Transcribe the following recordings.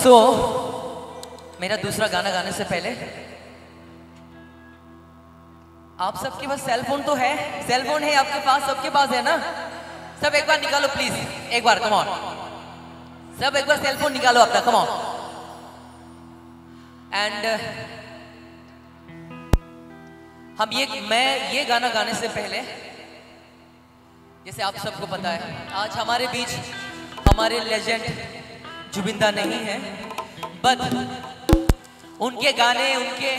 So, मेरा दूसरा गाना गाने से पहले आप सबके पास सेल फोन तो है? सेल फोन है आपके पास? सबके पास है ना? सब एक बार निकालो प्लीज, एक बार, कम ऑन। सब एक बार सेल फोन निकालो अपना, कम ऑन। एंड मैं ये गाना गाने से पहले, जैसे आप सबको पता है, आज हमारे बीच हमारे लेजेंड जुबिंदा नहीं है, बट उनके गाने, उनके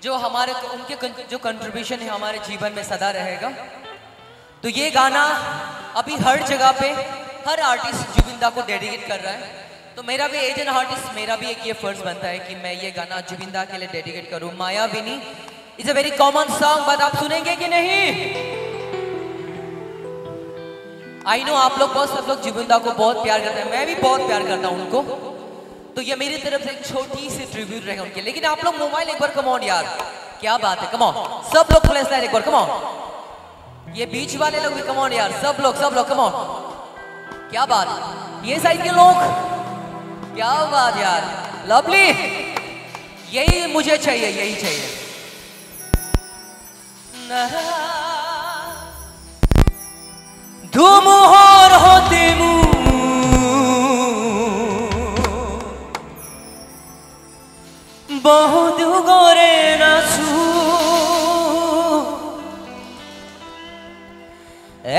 जो कंट्रीब्यूशन है हमारे जीवन में सदा रहेगा। तो ये गाना अभी हर जगह पे हर आर्टिस्ट जुबिंदा को डेडिकेट कर रहा है। तो मेरा भी एज एन आर्टिस्ट, मेरा भी एक ये फर्ज बनता है कि मैं ये गाना जुबिंदा के लिए डेडिकेट करूं। Mayavini is a very common song, but आप सुनेंगे कि नहीं? आई नो आप लोग सब लोग जुबिंदा को बहुत प्यार करते हैं, मैं भी बहुत प्यार करता हूं उनको। तो ये मेरी तरफ से एक छोटी सी ट्रिब्यूट रहेगा उनके। लेकिन आप लोग मोबाइल एक बार, कम ऑन यार, क्या बात है, कम ऑन सब लोग फ्लैश लाइट एक बार, कम ऑन। ये बीच वाले लोग भी कम ऑन यार, सब लोग कम ऑन। क्या बात, ये साइड के लोग, क्या बात यार, लवली, यही मुझे चाहिए, यही चाहिए। धुमुहर होते बहुत गोरे नाचू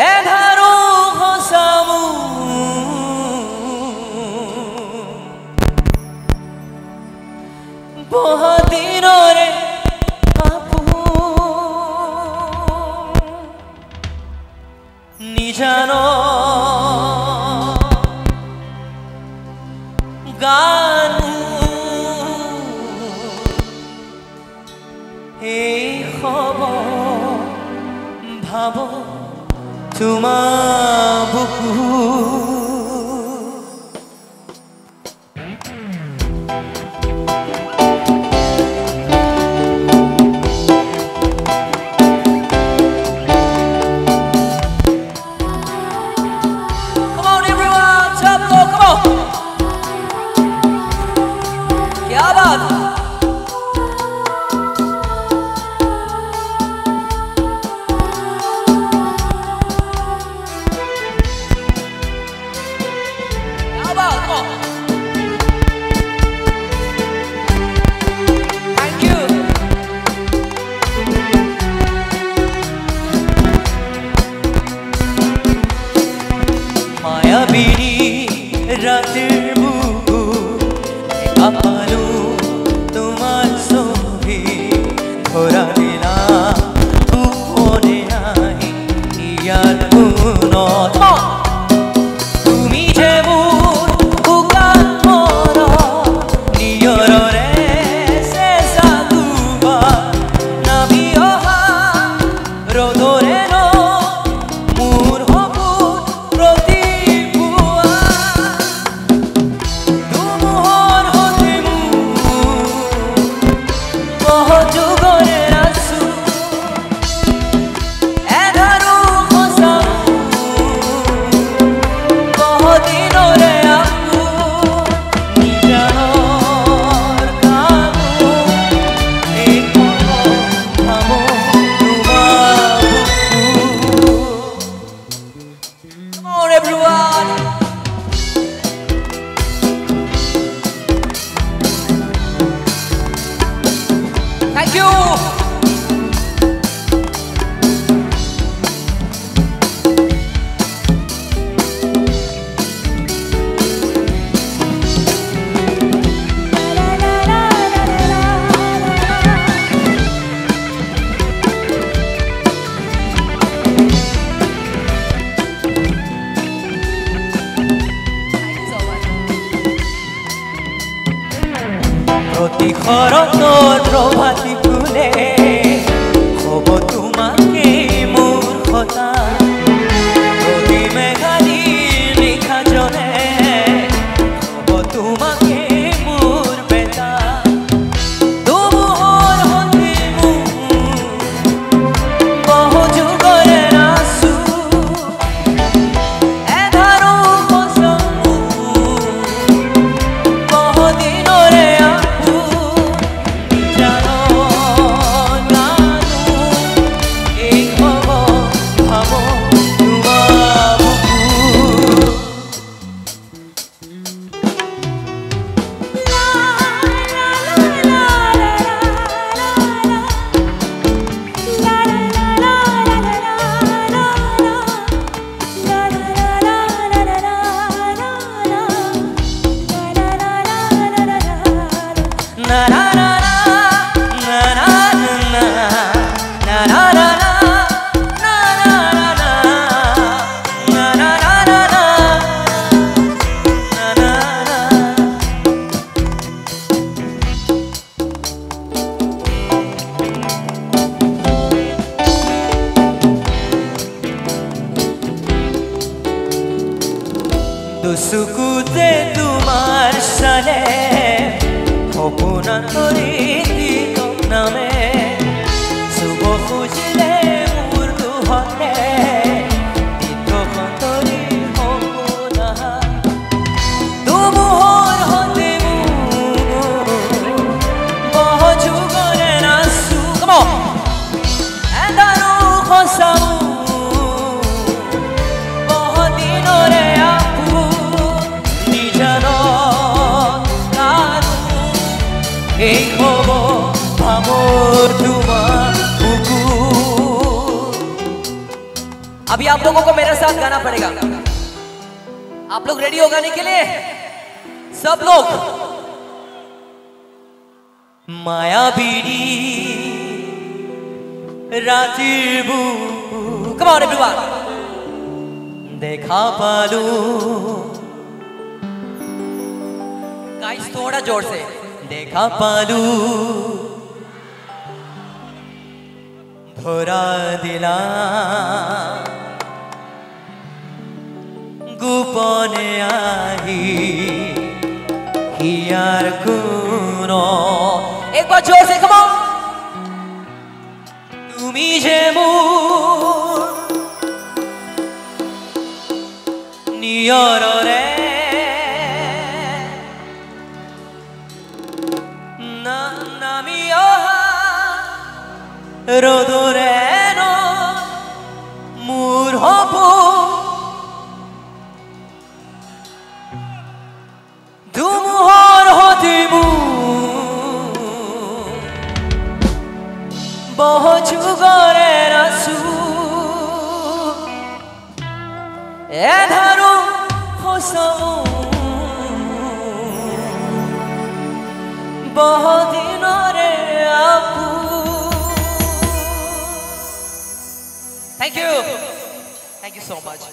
एधारो हसामू बहुदिन रे आपू निजानो गानू এই খবর ভাব তোমার বুকু Come on everyone, top floor, come on. क्या बात, রাতের বুকু আপালো তোমার ছবি ধরা দিলা মনে নাই ইয়ার কোনো তুমি যেমন উকান মরা নিয়রে শেষা দুবার নামি অহা রোদরে নো মূর হবুর প্রতি খরতর প্রভাতী ফুলে হব তোমাকে মূর্খতা প্রতি মেঘালি লেখা জলে হব তোমাকে মূর বেতা তুমুহর হতে বহু যুগরে নাচু এধারো হসমু দুচকুতে তোমাৰ চালে সপোনত দিত নামে চুব খুজিলে মোৰ দুহতে দিত সন্তৰি সপোন তুমোহৰ হতে বহ যুগৰে নাচো এদাৰো সঁচাও अभी आप लोगों को मेरे साथ गाना पड़ेगा। आप लोग रेडी हो गाने के लिए? सब लोग माया बीड़ी रातिर बुक कम ऑन एवरीवन देखा पालू गाइस थोड़ा जोर से देखा पालू भरा दिला गोपने आही हियार कुनो एक बार जोर से कम ऑन तुमी जे मोर नियर रे ना नामी रोदरे नो मोर हबो ধুমুহাৰ হতিমু বহ যুগৰে নাচো এধাৰো সঁচাও বহ দিনৰে আপু Thank you so much.